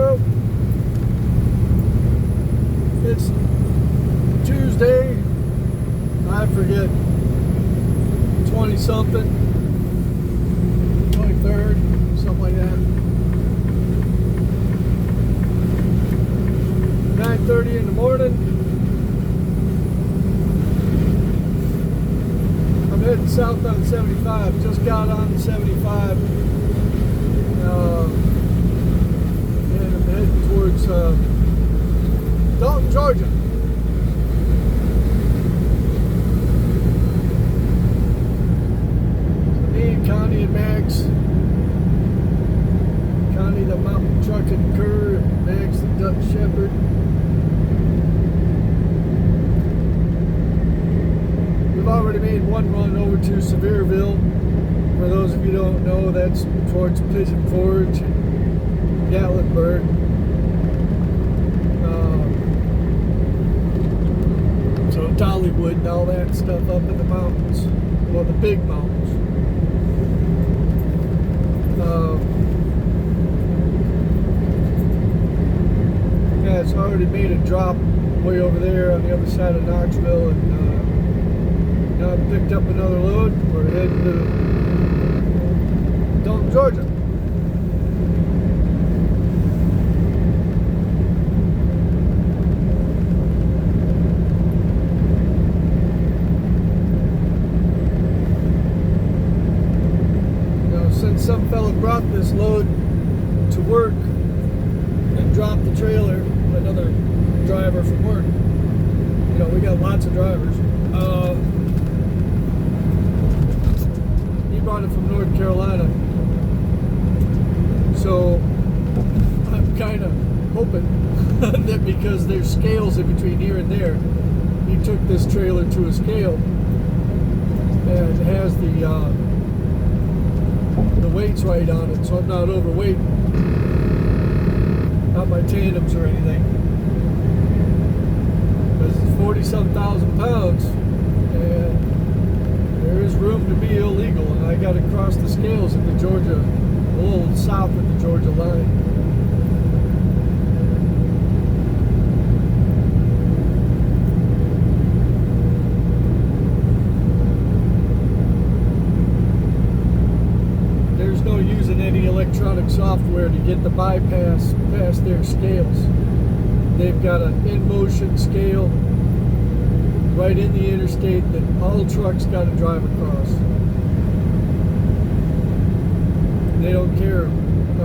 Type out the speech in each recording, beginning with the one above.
Well, it's Tuesday, I forget, 20-something, 23rd, something like that. 9:30 in the morning. I'm heading south on 75. Just got on 75. And I'm heading towards Dalton, Georgia. Me and Connie and Max. Connie, the mountain trucking cur, and Max, the Dutch shepherd. We've already made one run over to Sevierville. For those of you who don't know, that's towards Pigeon Forge, Gatlinburg. So Dollywood and all that stuff up in the mountains. Well, the big mountains. Yeah, it's already made a drop way over there on the other side of Knoxville, and now I've picked up another load. We're heading to Dalton, Georgia. Now, since some fella brought this load to work and dropped the trailer, another driver from work, you know, we got lots of drivers. He brought it from North Carolina. So I'm kind of hoping that because there's scales in between here and there, he took this trailer to a scale and has the weights right on it, so I'm not overweight, not my tandems or anything. Because it's 40-some thousand pounds, and there is room to be illegal, and I got to cross the scales at the Georgia, a little south of the Georgia line. There's no using any electronic software to get the bypass past their scales. They've got an in-motion scale right in the interstate that all trucks got to drive across. They don't care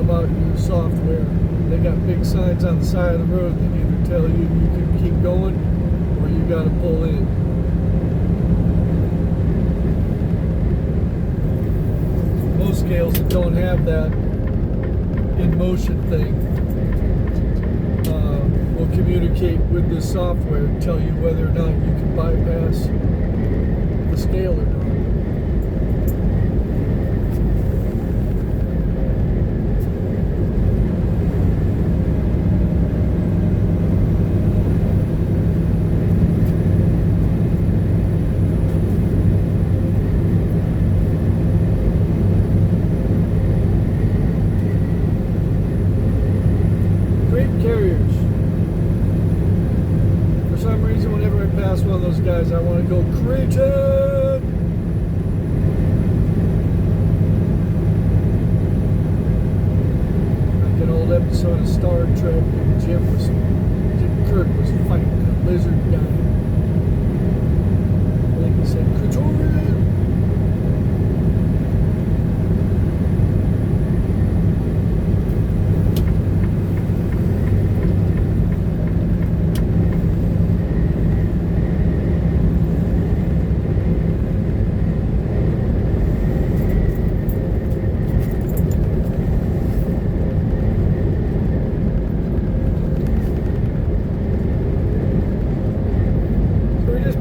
about your software. They got big signs on the side of the road that either tell you you can keep going or you got to pull in. Most scales that don't have that in motion thing will communicate with the software and tell you whether or not you can bypass the scale or not. One of those guys, I want to go Creighton. Like an old episode of Star Trek, and Jim Kirk was fighting that lizard guy. I think he said Creighton.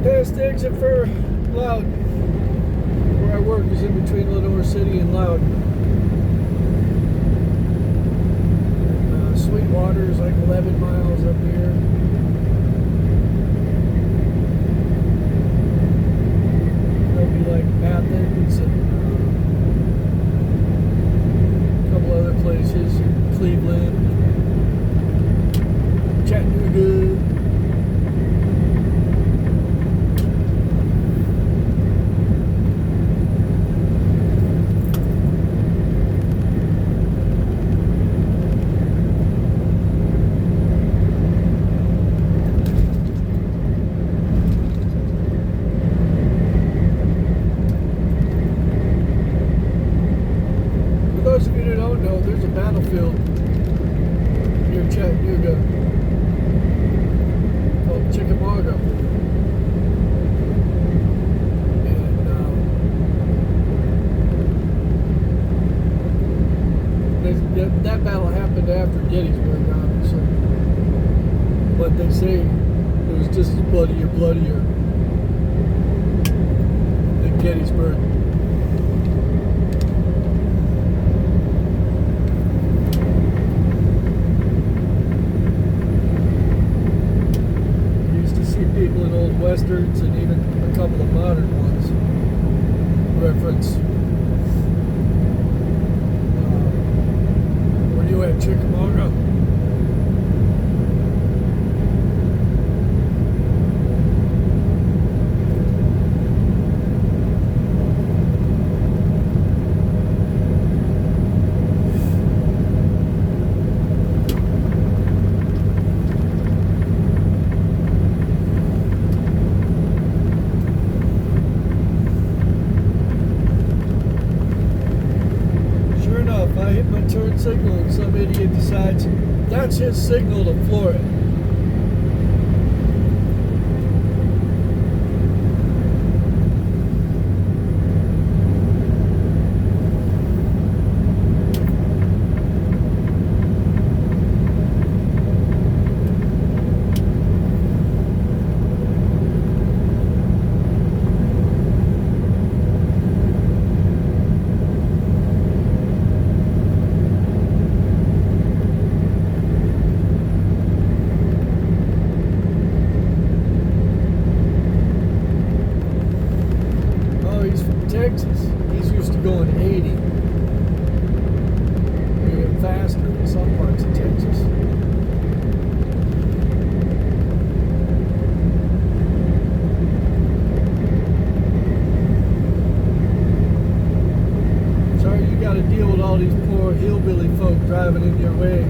Past the exit for Loud. Where I work is in between Lenore City and Loud. Sweetwater is like 11 miles up here. That'll be like Athens and a couple other places, Cleveland. happened after Gettysburg, obviously. But they say it was just as bloodier than Gettysburg. You used to see people in old westerns and even a couple of modern ones reference where you at, Chickamauga? If I hit my turn signal and some idiot decides that's his signal to floor it. Texas, he's used to going 80, even faster in some parts of Texas. Sorry you got to deal with all these poor hillbilly folk driving in your way.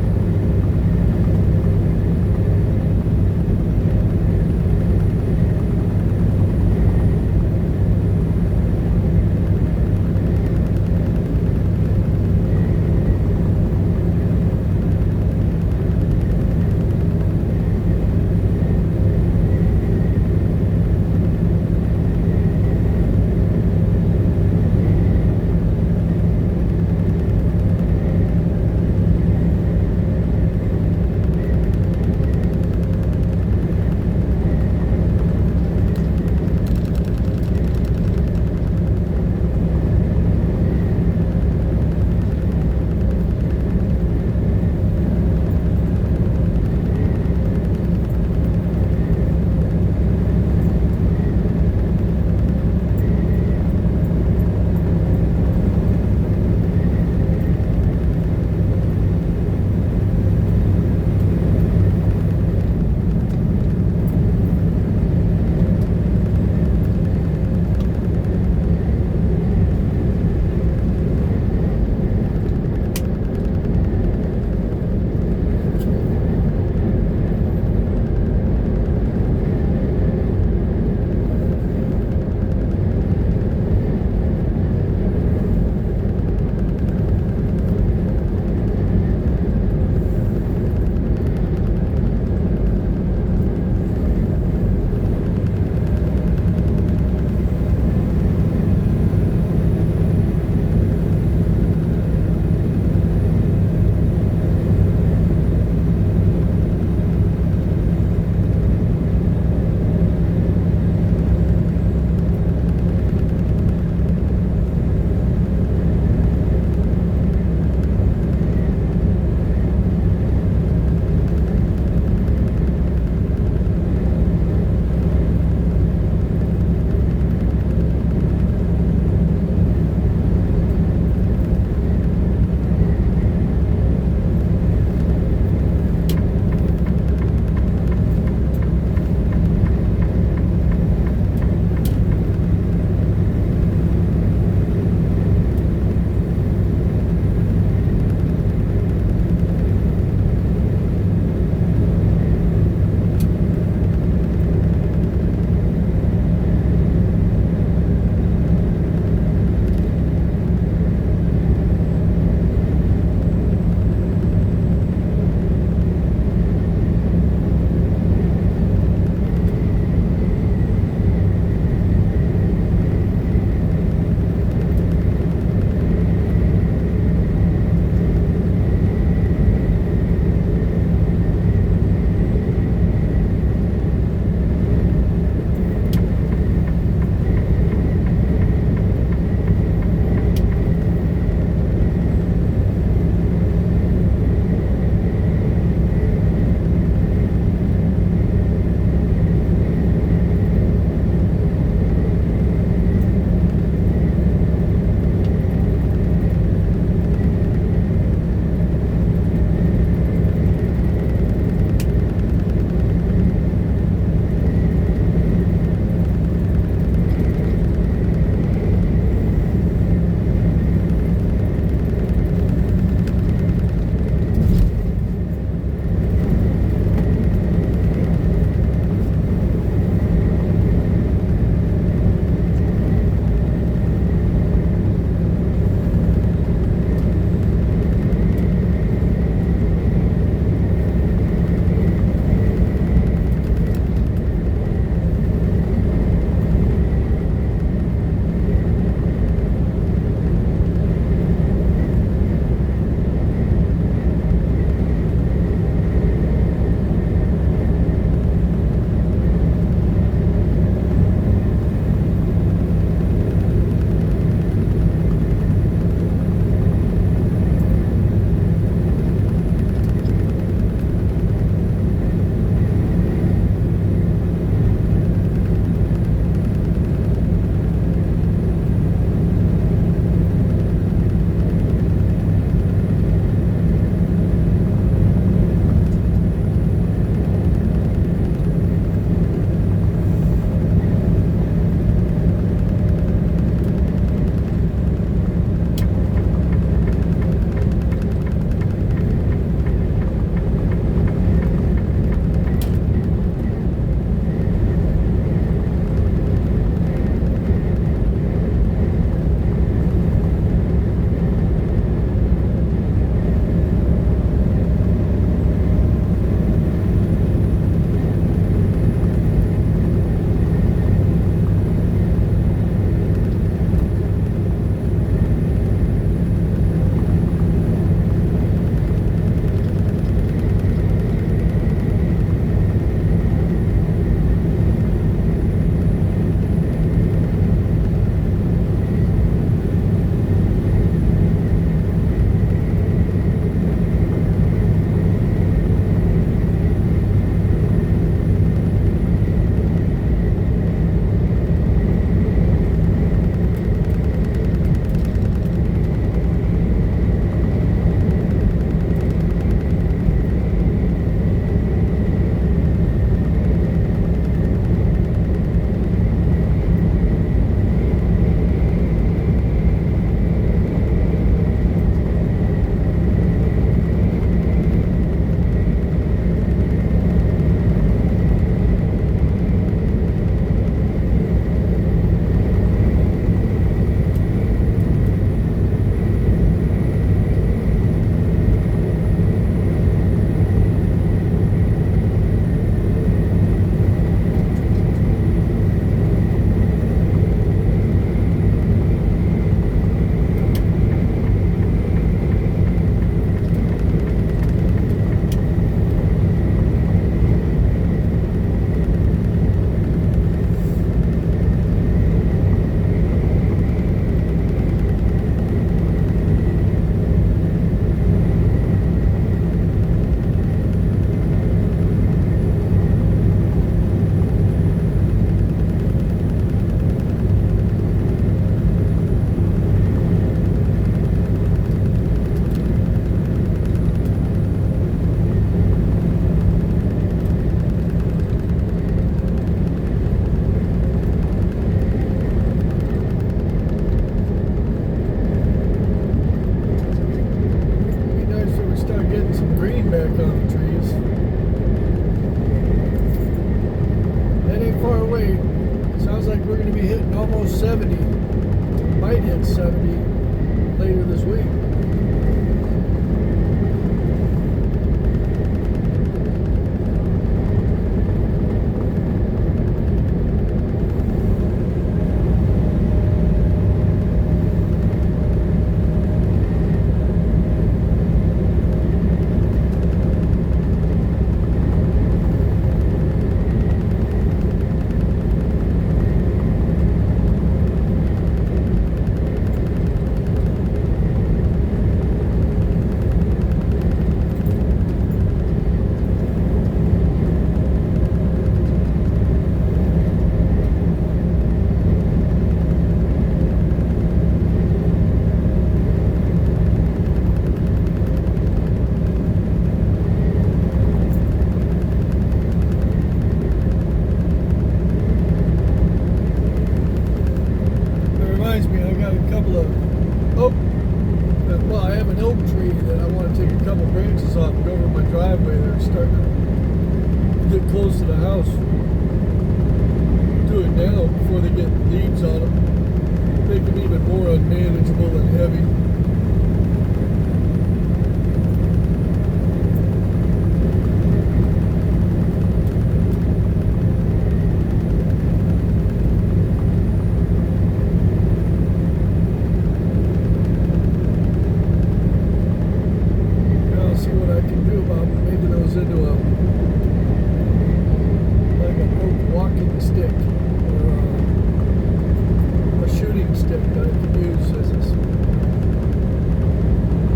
getting some green back on the trees. That ain't far away. Sounds like we're going to be hitting almost 70. Might hit 70 later this week. I have an oak tree that I want to take a couple branches off and go over my driveway there. It's starting to get close to the house. Do it now before they get leaves on them. Make them even more unmanageable and heavy. Into a like an oak walking stick or a shooting stick that I can use as a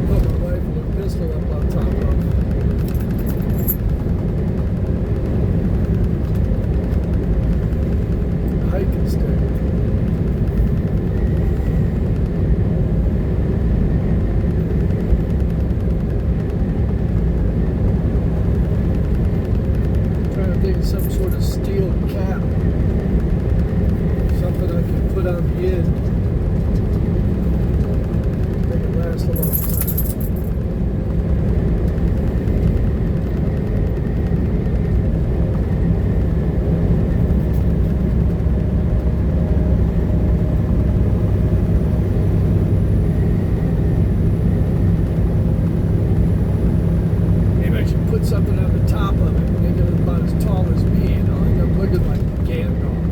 put my rifle or pistol up on top of. A hiking stick. Some sort of steel cap, something I can put on the end, make it last a long time. Maybe I should put something on the top of it, make it about as tall as me, and I'll end up looking like Gandalf.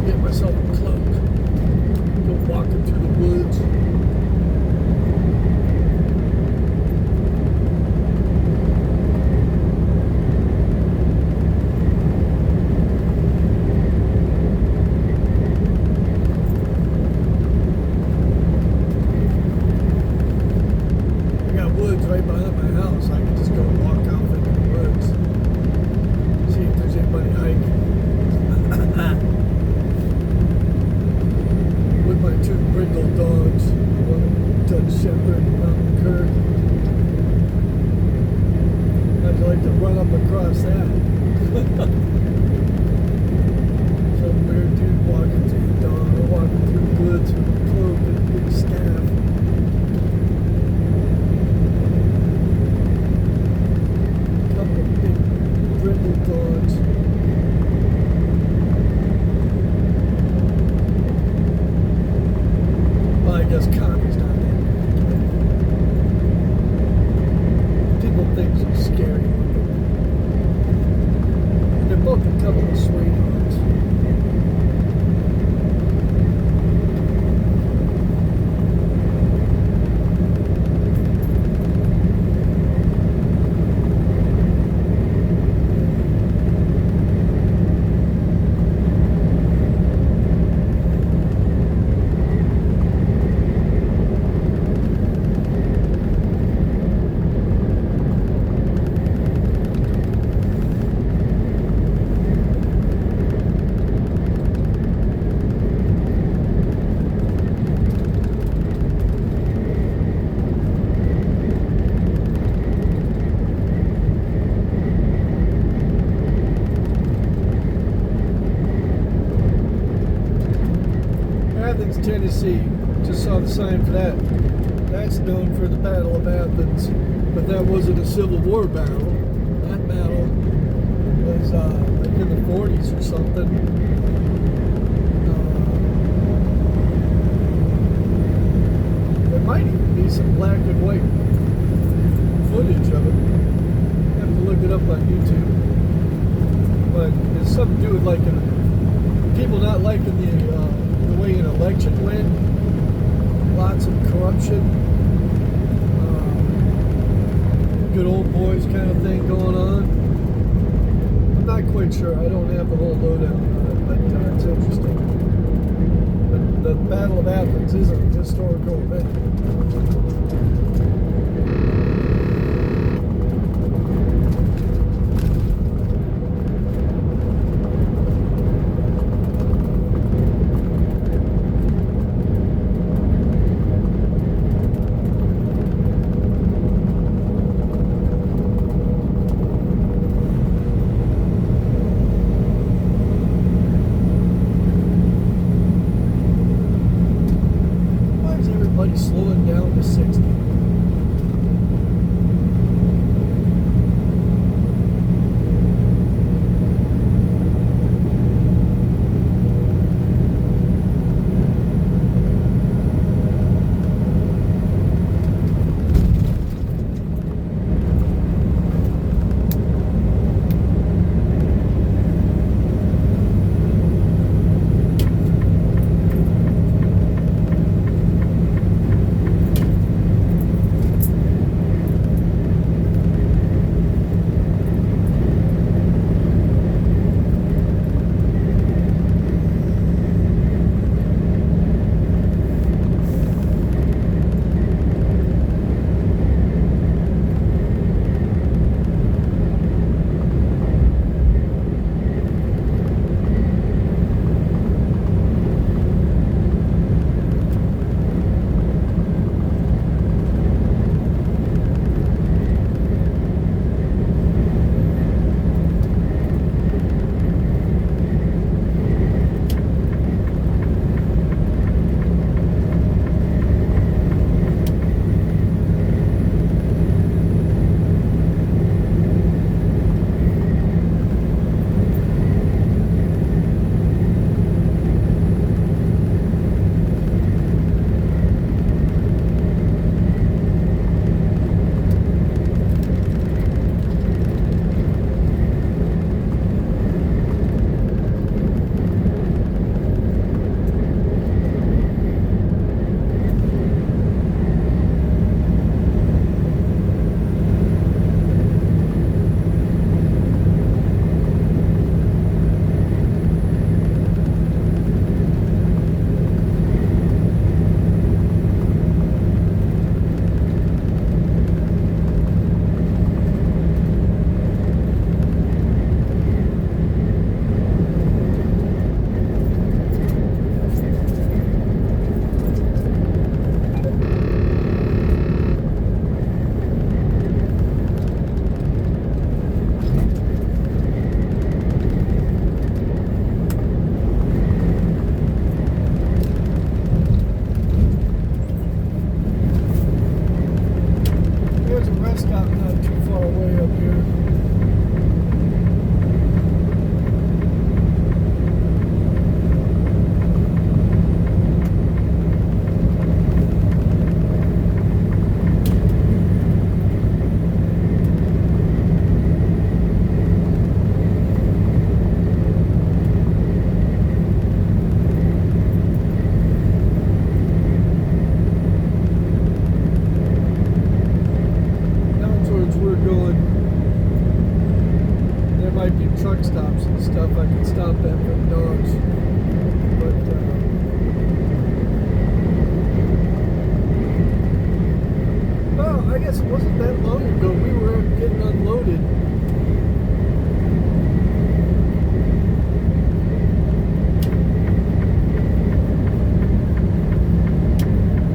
Get myself a cloak, go walking through the woods. Right behind my house, I can just go walk out into the woods, see if there's anybody hiking. With my two brindle dogs, one Dutch Shepherd and Mountain Cur. I'd like to run up across that. Some weird dude walking through the dawn, or walking through the woods with a cloak and a big staff. Dogs. Well, I guess Connie's not that bad. People think she's scary looking. They're both a couple of sweethearts. Tennessee, just saw the sign for that. That's known for the Battle of Athens, but that wasn't a Civil War battle. That battle was like in the 40s or something. There might even be some black and white footage of it. I have to look it up on YouTube. But it's something to do with like people not liking the way an election went. Lots of corruption. Good old boys kind of thing going on. I'm not quite sure. I don't have the whole lowdown on it, but it's interesting. But the Battle of Athens is a historical event. Slowing down to 60. Truck stops and stuff I can stop at for the dogs, but well, I guess it wasn't that long ago we were getting unloaded.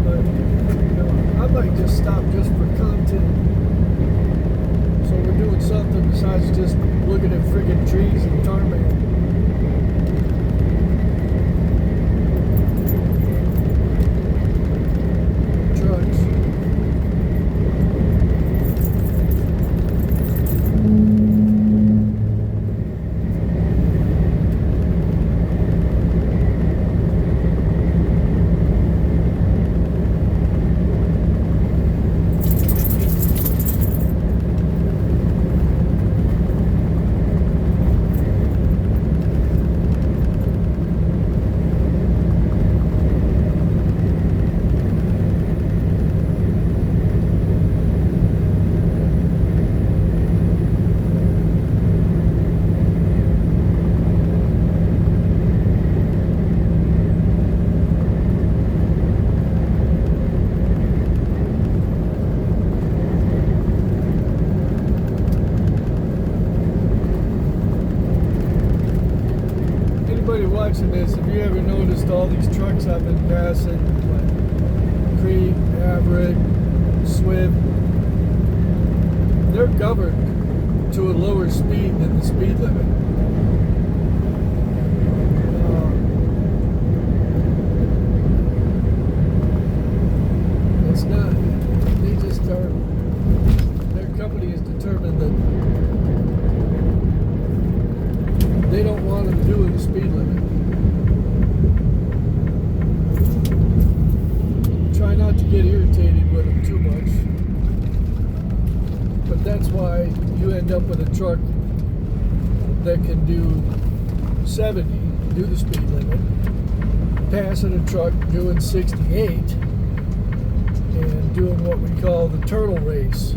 But I might just stop just for content, so we're doing something besides just looking at friggin' trees and tarmac. watching this, have you ever noticed all these trucks I've been passing, like Creek, Maverick, Swift, they're governed to a lower speed than the speed limit. It's not, they just are, their company is determined that they don't want them doing the speed limit. Try not to get irritated with them too much. But that's why you end up with a truck that can do 70, do the speed limit, passing a truck doing 68, and doing what we call the turtle race.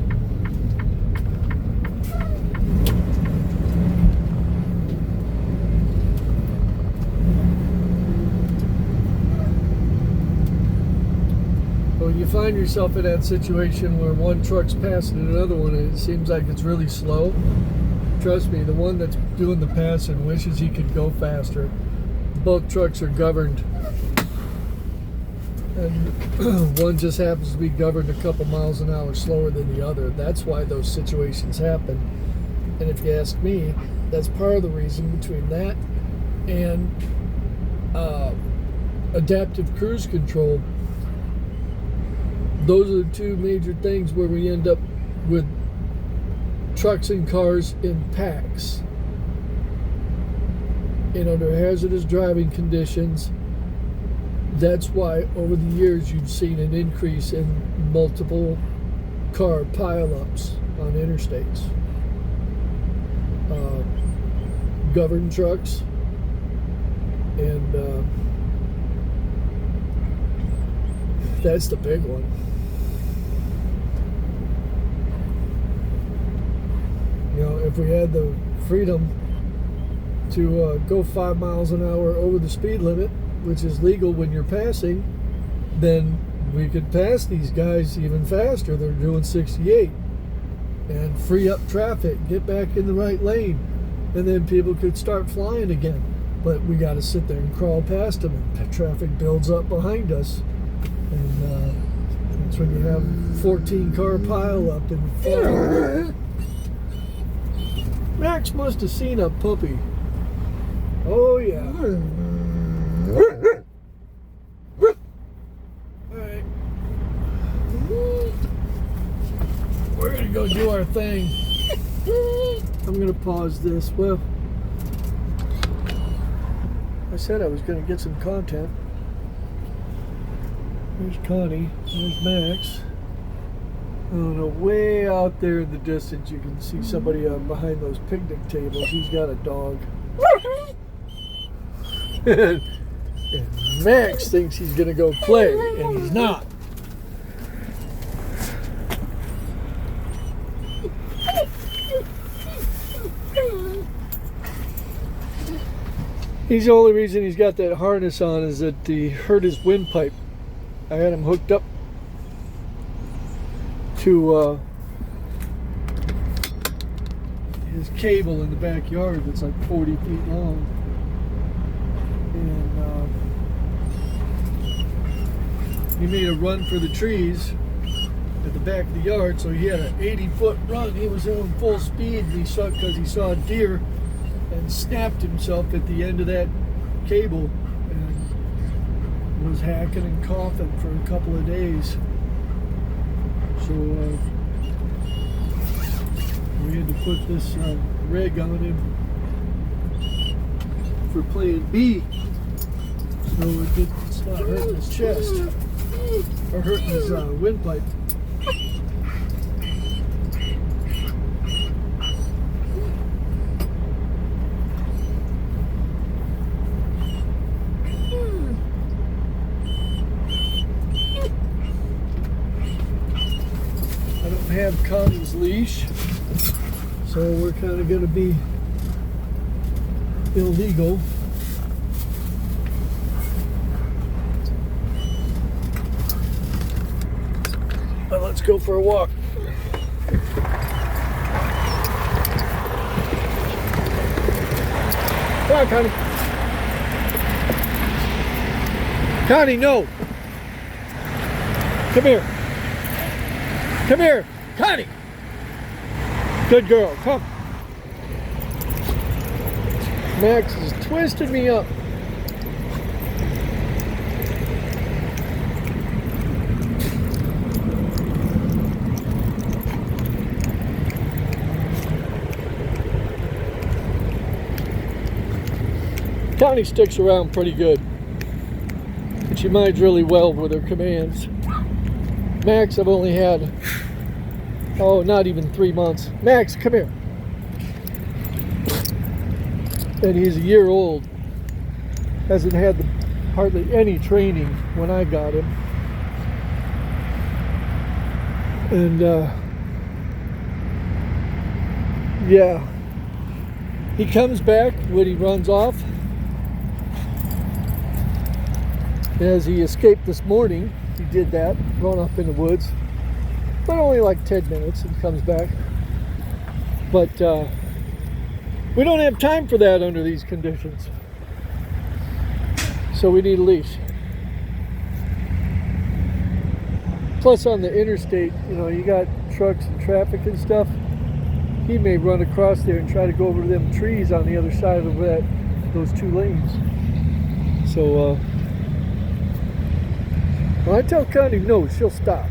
When you find yourself in that situation where one truck's passing another one and it seems like it's really slow, trust me, the one that's doing the passing wishes he could go faster. Both trucks are governed, and one just happens to be governed a couple miles an hour slower than the other. That's why those situations happen. And if you ask me, that's part of the reason between that and adaptive cruise control. Those are the two major things where we end up with trucks and cars in packs. And under hazardous driving conditions, that's why over the years you've seen an increase in multiple car pileups on interstates. Governed trucks and that's the big one. You know, if we had the freedom to go 5 miles an hour over the speed limit, which is legal when you're passing, then we could pass these guys even faster. They're doing 68 and free up traffic, get back in the right lane, and then people could start flying again. But we got to sit there and crawl past them, and traffic builds up behind us. And that's when you have 14 car pile up and fall. Max must have seen a puppy. Oh yeah. Alright. We're gonna go do our thing. I'm gonna pause this. Well, I said I was gonna get some content. There's Connie, there's Max. I don't know, way out there in the distance you can see somebody behind those picnic tables. He's got a dog. And Max thinks he's gonna go play, and he's not. The only reason he's got that harness on is that he hurt his windpipe. I had him hooked up to his cable in the backyard that's like 40 feet long. And he made a run for the trees at the back of the yard, so he had an 80-foot run. He was in full speed, and because he saw a deer, and snapped himself at the end of that cable and was hacking and coughing for a couple of days. So we had to put this rig on him for plan B, so it's not hurting his chest or hurting his windpipe. Have Connie's leash, so we're kind of going to be illegal. But let's go for a walk. Come on, Connie. Connie, no. Come here. Come here. Connie. Good girl. Come. Max is twisting me up. Connie sticks around pretty good. And she minds really well with her commands. Max, I've only had, oh, not even 3 months. Max, come here. And he's a year old. Hasn't had hardly any training when I got him. And, yeah. He comes back when he runs off. As he escaped this morning, he did that, run off in the woods, but only like 10 minutes and comes back. But we don't have time for that under these conditions. So we need a leash. Plus on the interstate, you know, you got trucks and traffic and stuff. He may run across there and try to go over to them trees on the other side of those 2 lanes. So, when I tell Connie no, she'll stop.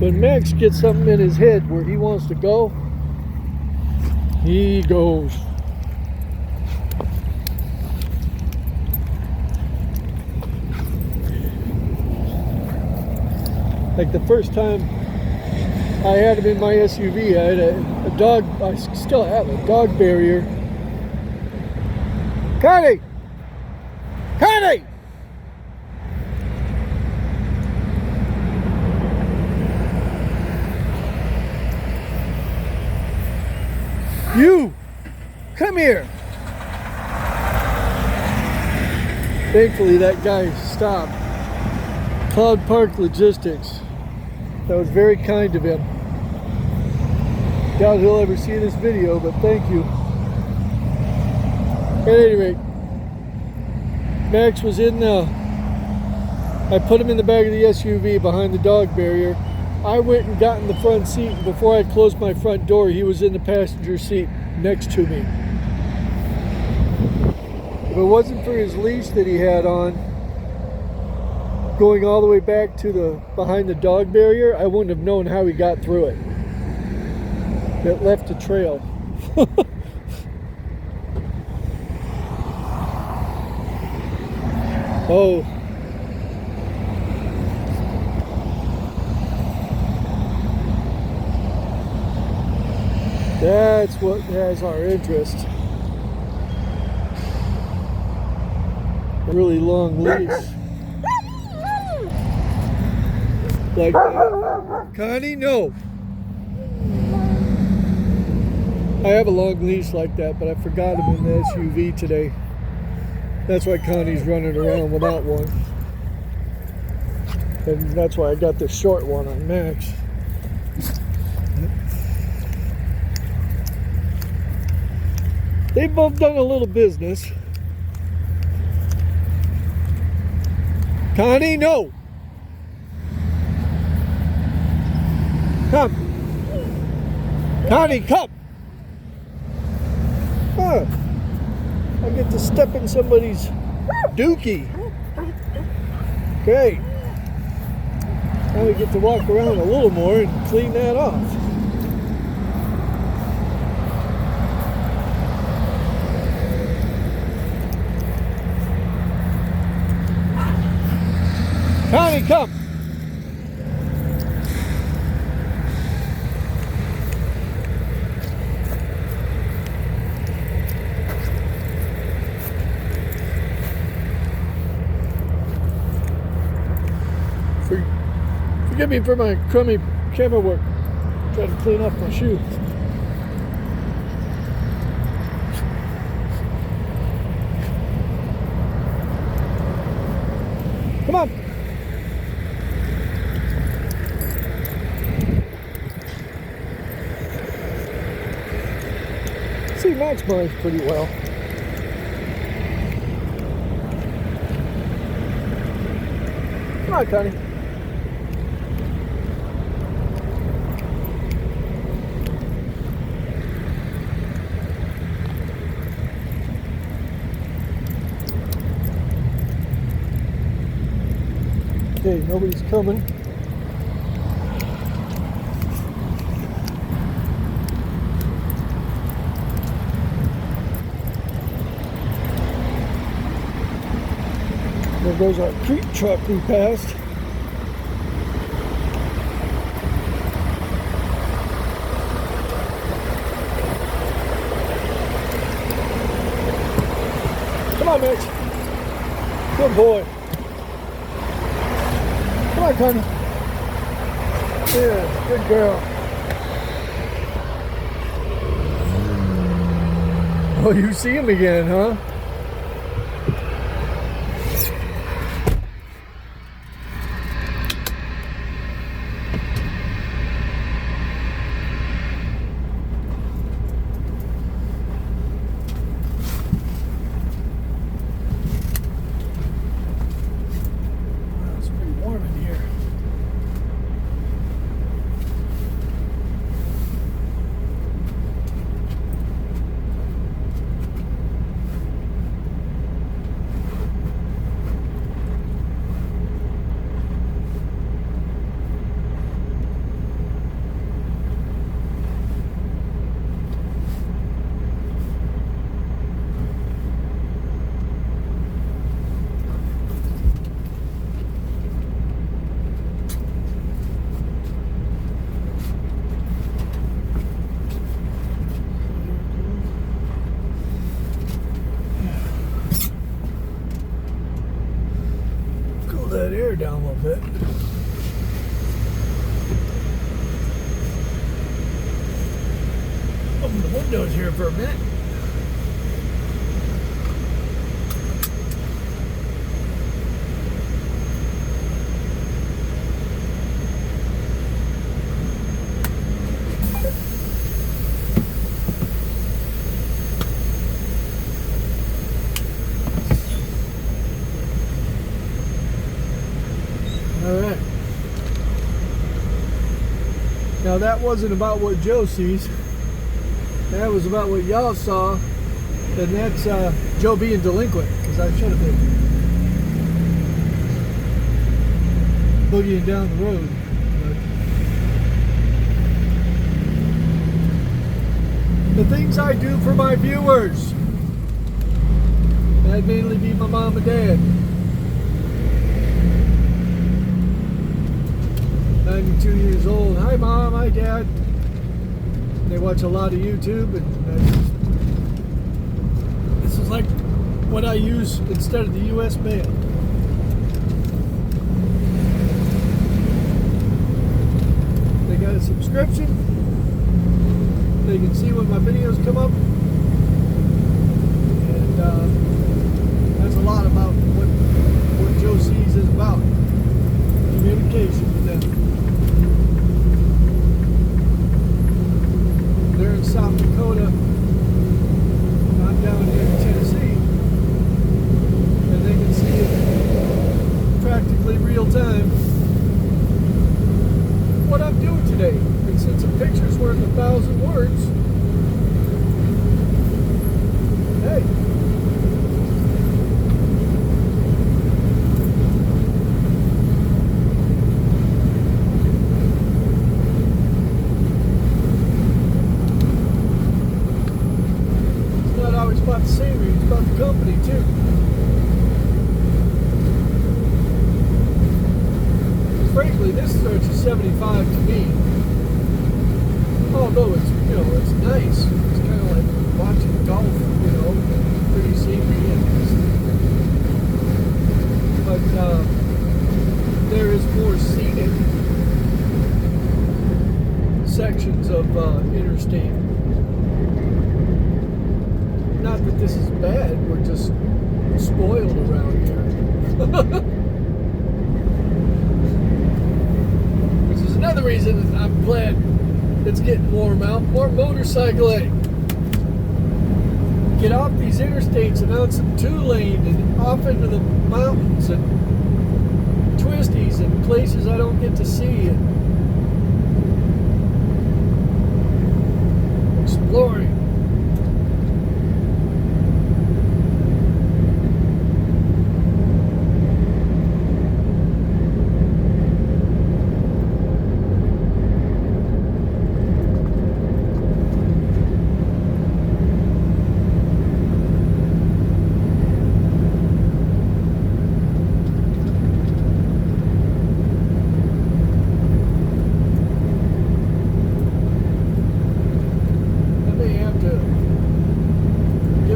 When Max gets something in his head where he wants to go, he goes. Like the first time I had him in my SUV, I had a dog, I still have a dog barrier. Connie! Connie! You! Come here! Thankfully that guy stopped. Cloud Park Logistics. That was very kind of him. Doubt he'll ever see this video, but thank you. At any rate, Max was in I put him in the back of the SUV behind the dog barrier. I went and got in the front seat, and before I closed my front door, he was in the passenger seat next to me. If it wasn't for his leash that he had on, going all the way back to behind the dog barrier, I wouldn't have known how he got through it. It left a trail. Oh. That's what has our interest. A really long leash. Like that. Connie, no. I have a long leash like that, but I forgot him in the SUV today. That's why Connie's running around without one. And that's why I got the short one on Max. They've both done a little business. Connie, no! Come! Connie, come! Huh. I get to step in somebody's dookie. Great. Now we get to walk around a little more and clean that off. Connie, come. Forgive me for my crummy camera work. Trying to clean up my shoe. Come on. See, Max minds pretty well. Come on, Connie. Okay, nobody's coming. There goes our creek truck we passed. Come on, Mitch. Good boy. Come on, Connie. Yeah, good girl. Oh, you see him again, huh? That air down a little bit. Open the windows here for a minute. Alright. Now that wasn't about what Joe sees. That was about what y'all saw. And that's Joe being delinquent, because I should have been boogieing down the road. But the things I do for my viewers, that'd mainly be my mom and dad. 92 years old. Hi Mom, hi Dad. They watch a lot of YouTube, and this is like what I use instead of the US mail. They got a subscription. They can see when my videos come up. And that's a lot about what Joe sees is about. Communication with them. They're in South Dakota, I'm down here in Tennessee, and they can see it practically real time what I'm doing today. And since a picture's worth 1,000 words, hey. About the scenery, it's about the company too. Frankly, this starts at 75 to me. Although it's, you know, it's nice. It's kind of like watching golf, you know, pretty scenery. But there is more scenic sections of interstate. Not that this is bad, we're just spoiled around here. Which is another reason I'm glad it's getting warm out. More motorcycling. Get off these interstates and on some 2-lane and off into the mountains and twisties and places I don't get to see, and exploring.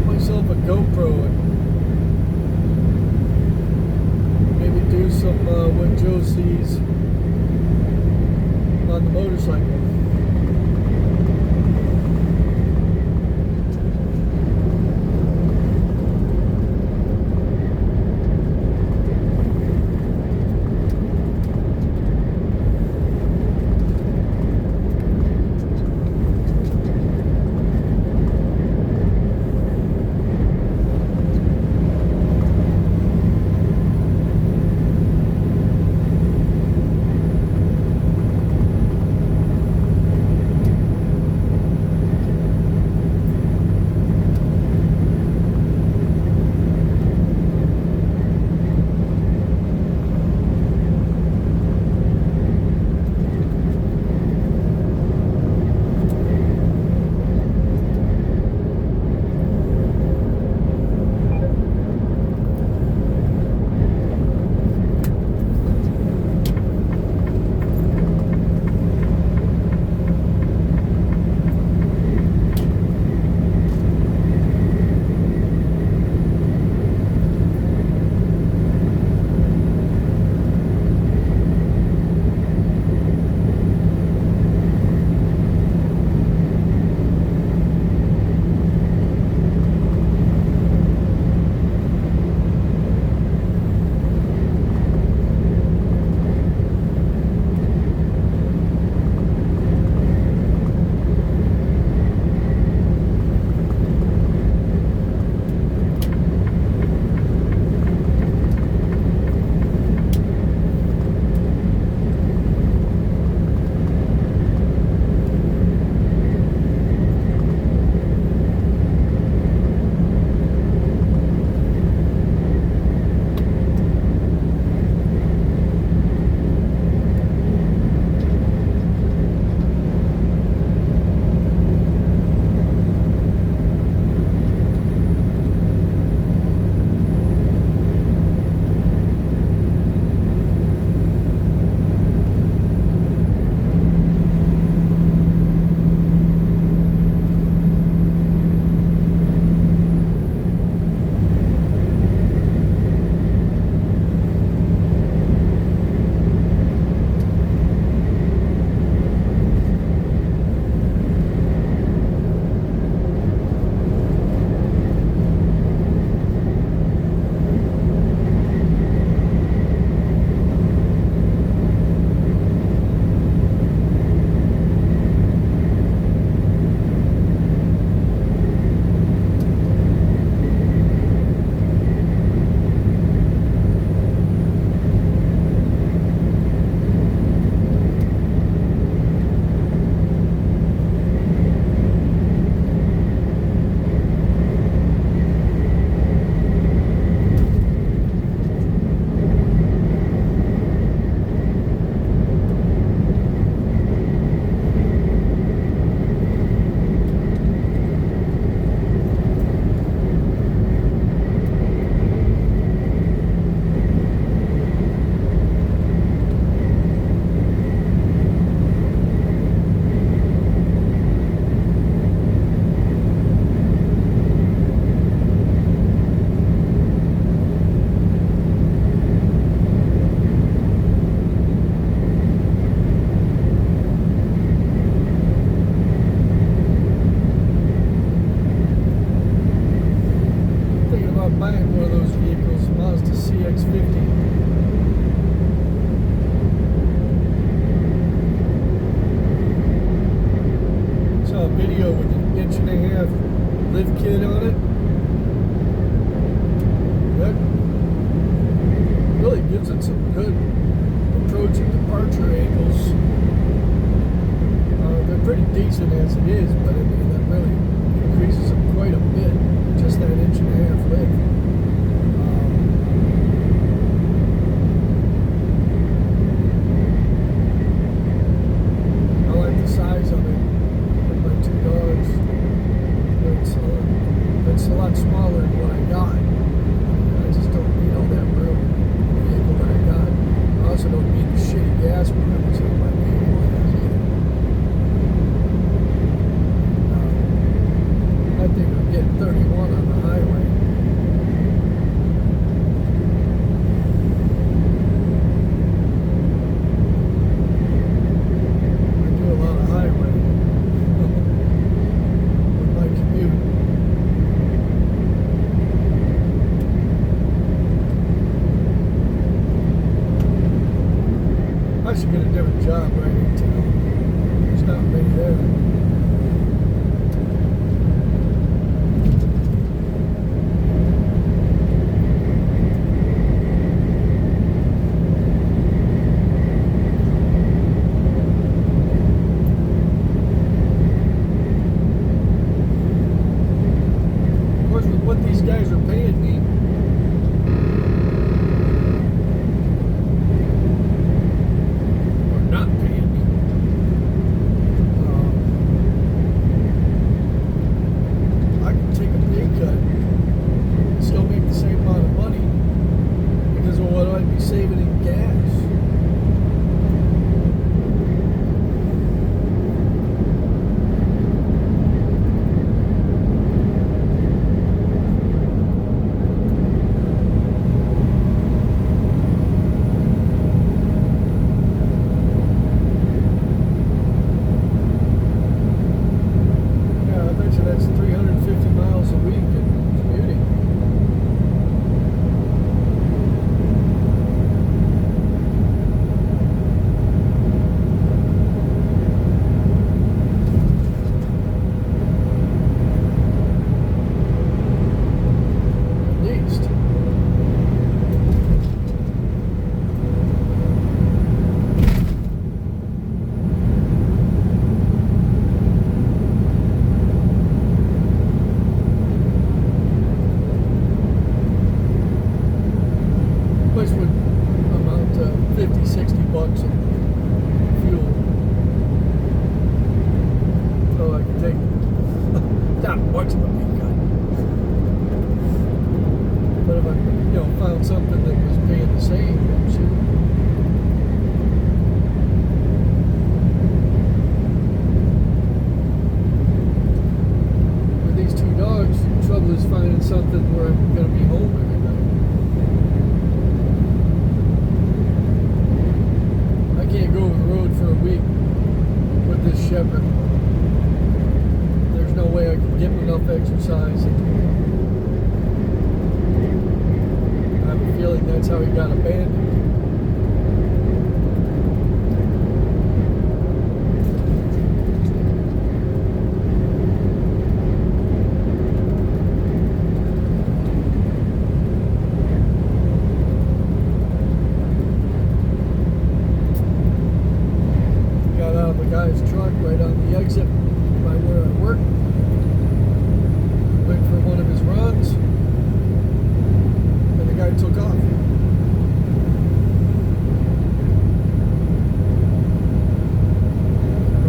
Myself a GoPro and maybe do some what Joe sees on the motorcycle. video with an 1.5 inch lift kit on it. That really gives it some good decent as it is, but I mean, that really increases them quite a bit, just that inch and a half lift. I like the size of it with my two dogs. It's a lot smaller than what I got. I just don't need all that room in the vehicle that I got. I also don't need the shitty gas mileage that my vehicle has either. I think I'm getting 31 on the highway. I do a lot of highway with my commute. I should get a different job right in town. There's not many there. Of course, with what these guys are paying me, not paying me. I can take a pay cut and still make the same amount of money because of what I'd be saving in gas. That's 350 miles a week in commuting. At least. Which would amount to 50, 60 bucks of fuel. So I could take not much of a pay cut. But if I found something that was paying the same, shoot. With these two dogs, the trouble is finding something where I'm going to be home every night. I can't go over the road for a week with this shepherd. There's no way I can get enough exercise. I have a feeling that's how he got abandoned. Guy's truck right on the exit by where I work. Went for one of his runs, and the guy took off. I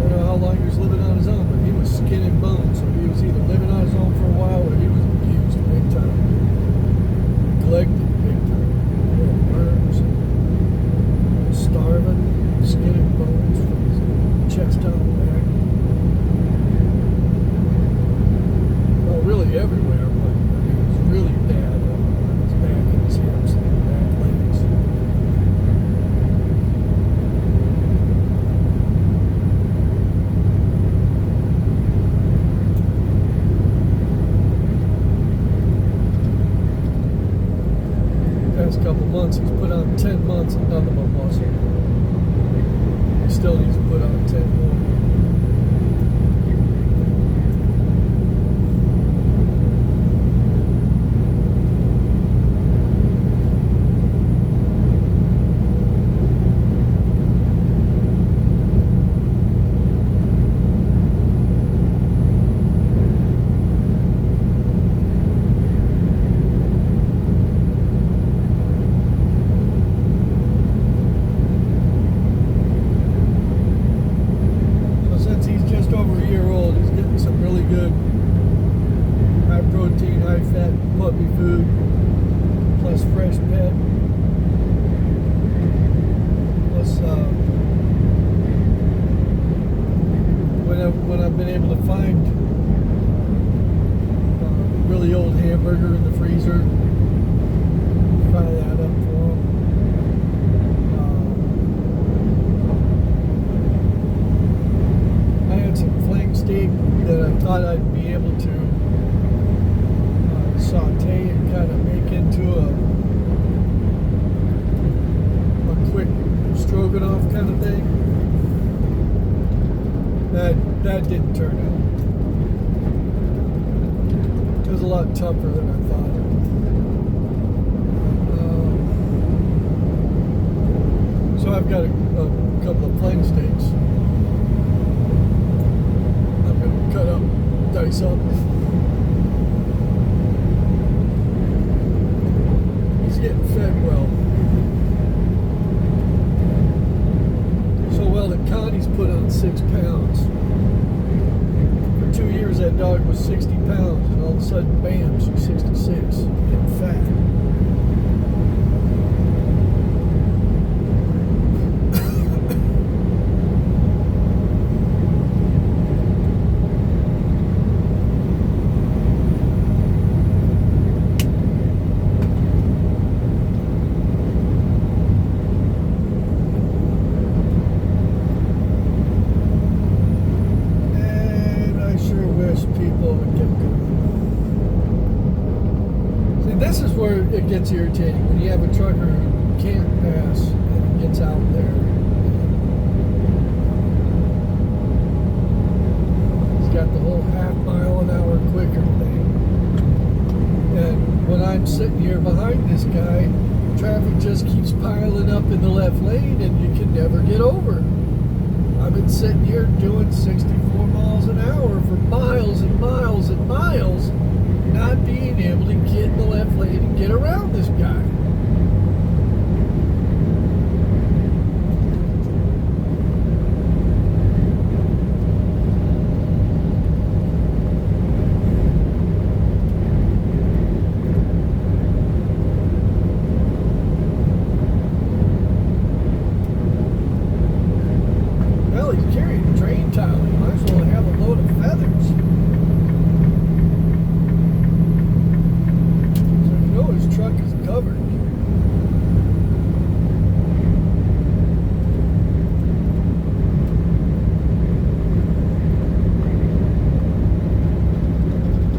don't know how long he was living on his own, but he was skin and bones, so he was either living on his own for a while or he was abused big time. Neglected big time. He had worms, starving, skin and bones from his chest down the back. Well, really everywhere, but I mean, it was really bad on his back and his hips and his back legs. The past couple months, he's put on 10 months and nothing but muscle. He still needs to put on 10 more. thought I'd be able to saute and kind of make into a quick stroganoff kind of thing. That didn't turn out. It was a lot tougher than I thought. So I've got a couple of plain steaks. I'm going to cut up, dice up. He's getting fed well. So well that Connie's put on 6 pounds. For 2 years that dog was 60 pounds, and all of a sudden, bam, she's 66, getting fat. This is where it gets irritating when you have a trucker who can't pass and gets out there. He's got the whole half-mile-an-hour quicker thing. And when I'm sitting here behind this guy, traffic just keeps piling up in the left lane and you can never get over. I've been sitting here doing 64 miles an hour for miles and miles and miles, not being able to get in the left lane and get around this guy. Well, he's carrying a drain tile. He might as well have a load of feathers. His truck is covered.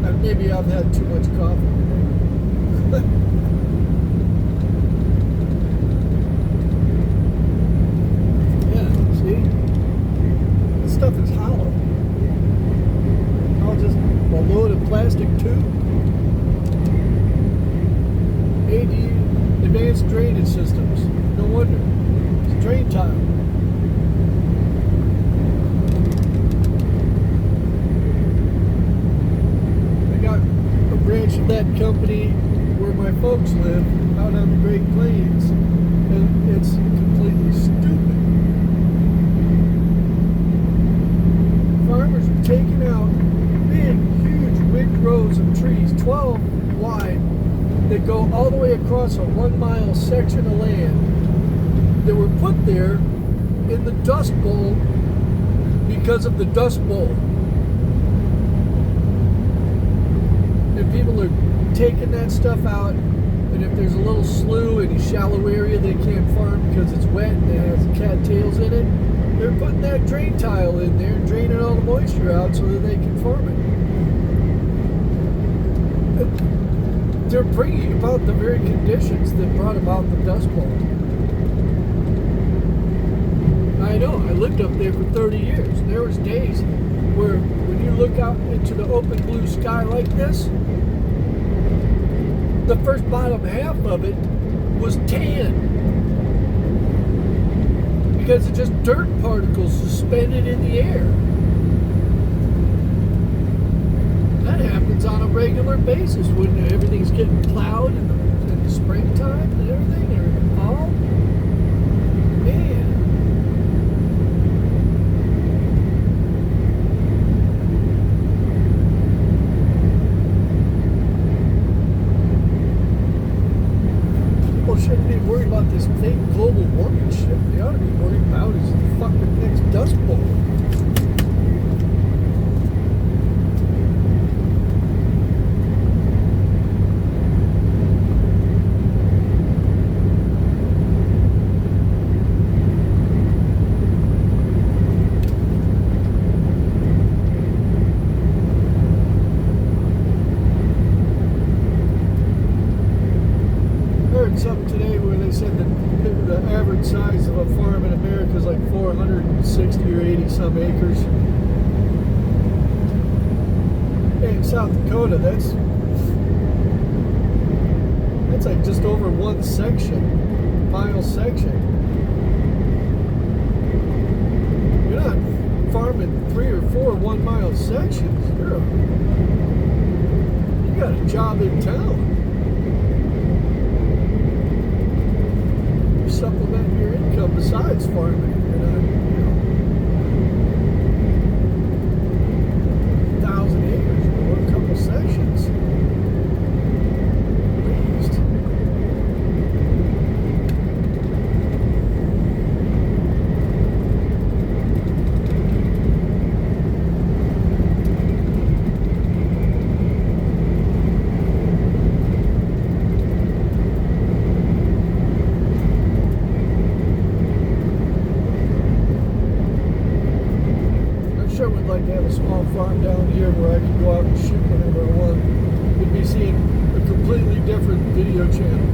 And maybe I've had too much coffee today. Yeah, see? This stuff is hollow. I'll just a load of plastic tube. Advanced drainage systems. No wonder. It's a drain tile. I got a branch of that company where my folks live out on the Great Plains, and it's completely stupid. Farmers are taking out big, huge windrows of trees, 12 wide, that go all the way across a 1 mile section of land that were put there in the Dust Bowl because of the Dust Bowl. And people are taking that stuff out, and if there's a little slough in a shallow area they can't farm because it's wet and it has cattails in it, they're putting that drain tile in there and draining all the moisture out so that they can farm it. They're bringing about the very conditions that brought about the Dust Bowl. I know, I lived up there for 30 years. There was days where when you look out into the open blue sky like this, the first bottom half of it was tan. Because it's just dirt particles suspended in the air. That happens on a regular basis when everything's getting plowed in the springtime and everything, or in the fall. Man. People shouldn't be worried about this fake global warming shit. They ought to be worried about is the fucking next Dust Bowl. 60 or 80 some acres. Hey, in South Dakota, that's like just over one section, mile section. You're not farming 3 or 4 1-mile sections. You got a job in town. You're supplementing your income besides farming. You're not, 1,000 acres or a couple sections. Would like to have a small farm down here where I can go out and shoot whenever I want. You'd be seeing a completely different video channel.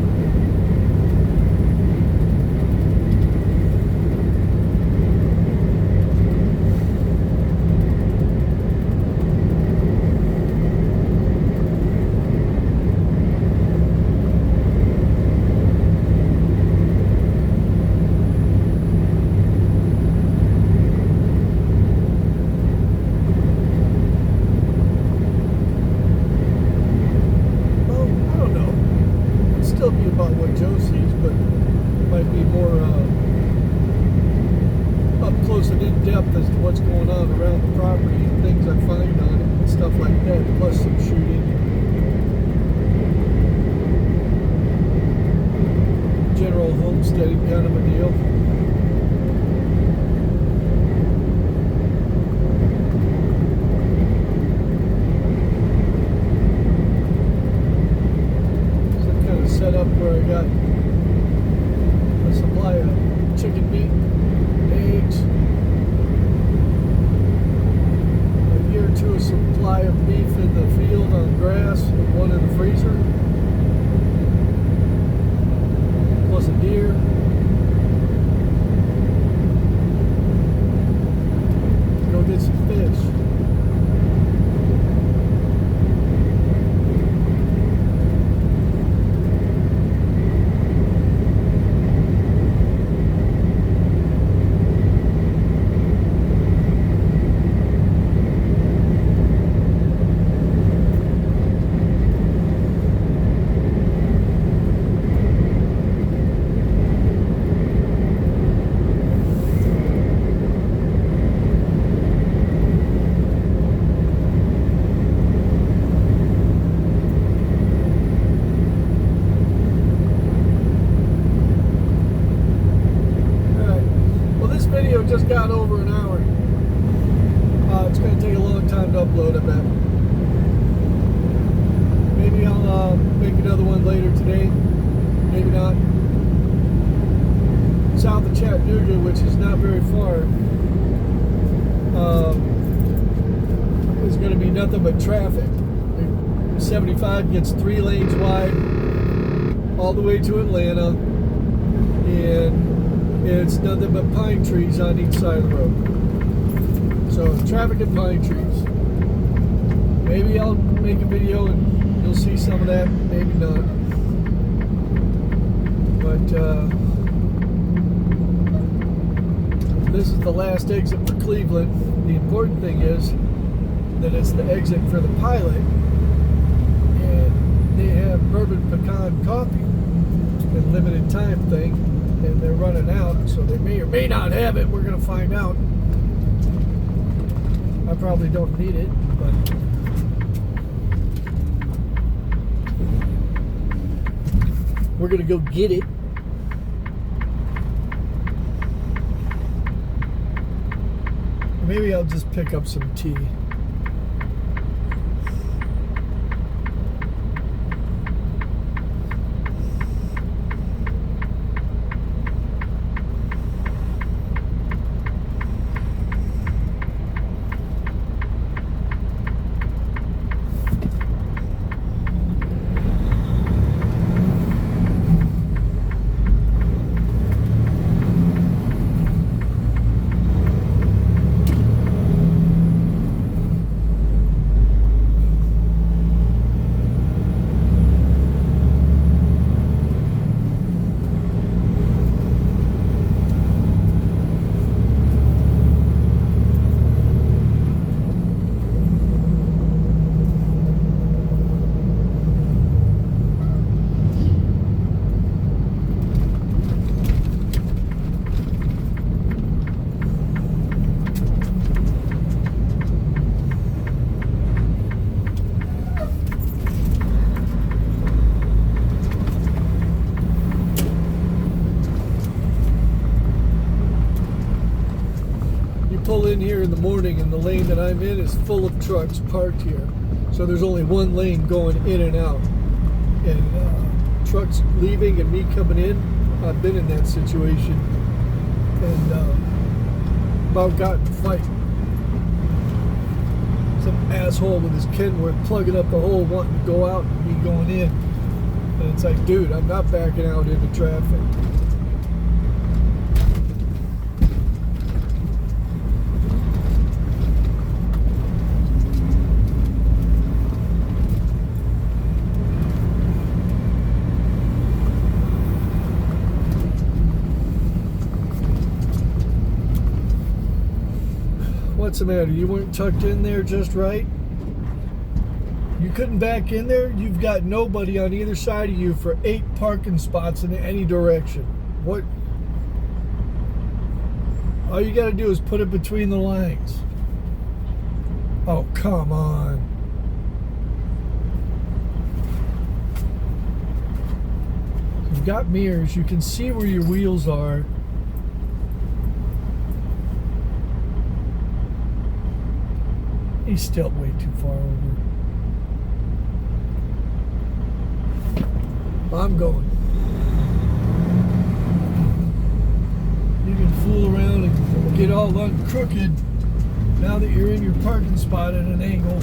Be about what Joe sees, but it might be more up close and in depth as to what's going on around the property and things I find on it and stuff like that, plus some shooting. General homesteading kind of a deal. Set up where I got a supply of chicken meat, eggs, a year or two of supply of beef in the field on grass, and one in the freezer, plus a deer. Go get some fish. Just got over an hour. It's going to take a long time to upload, I bet. Maybe I'll make another one later today. Maybe not. South of Chattanooga, which is not very far, is going to be nothing but traffic. 75 gets 3 lanes wide all the way to Atlanta, and it's nothing but pine trees on each side of the road. So traffic and pine trees. Maybe I'll make a video and you'll see some of that, maybe not. But this is the last exit for Cleveland. The important thing is that it's the exit for the pilot, and they have bourbon pecan coffee and limited time thing, and they're running out, so they may or may not have it. We're going to find out. I probably don't need it, but we're going to go get it. Maybe I'll just pick up some tea. pull in here in the morning, and the lane that I'm in is full of trucks parked here. So there's only one lane going in and out. And trucks leaving and me coming in, I've been in that situation. And about got in a fight. Some asshole with his Kenworth plugging up the hole, wanting to go out and me going in. And it's like, dude, I'm not backing out into traffic. What's the matter? You weren't tucked in there just right? You couldn't back in there? You've got nobody on either side of you for 8 parking spots in any direction. What? All you got to do is put it between the lines. Oh, come on. You've got mirrors. You can see where your wheels are. He's still way too far over. I'm going. You can fool around and get all crooked now that you're in your parking spot at an angle.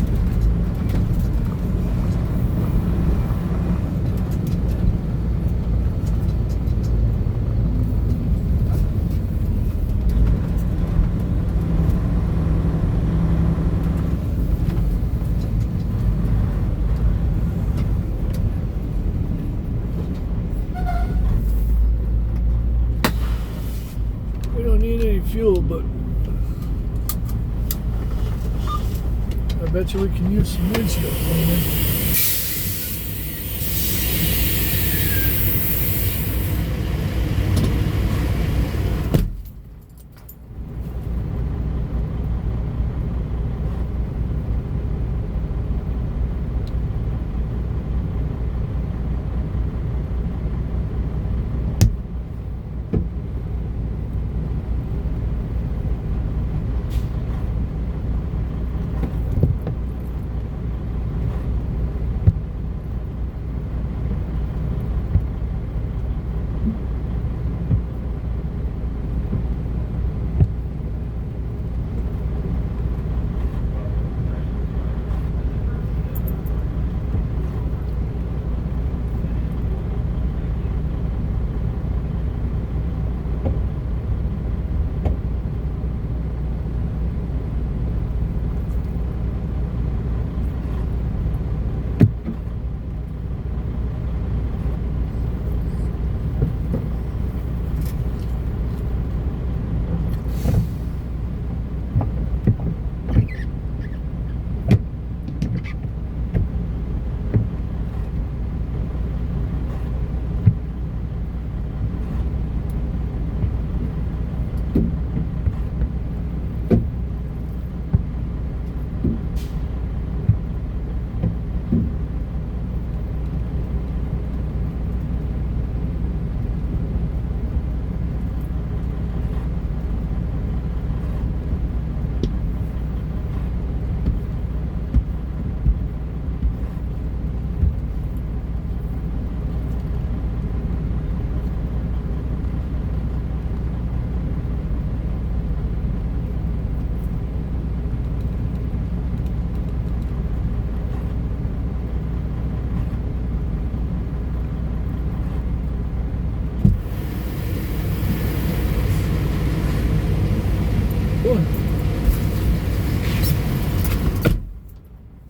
We don't need any fuel, but I bet you we can use some windshield cleaner.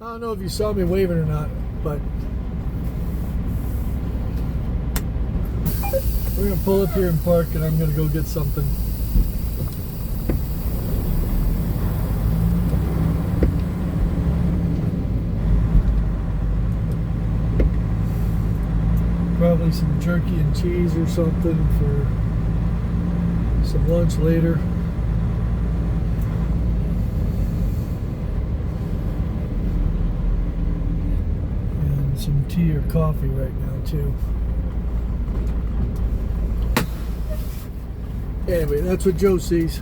I don't know if you saw me waving or not, but we're going to pull up here and park, and I'm going to go get something. Probably some jerky and cheese or something for some lunch later. Some tea or coffee right now too. Anyway, that's what Joe sees.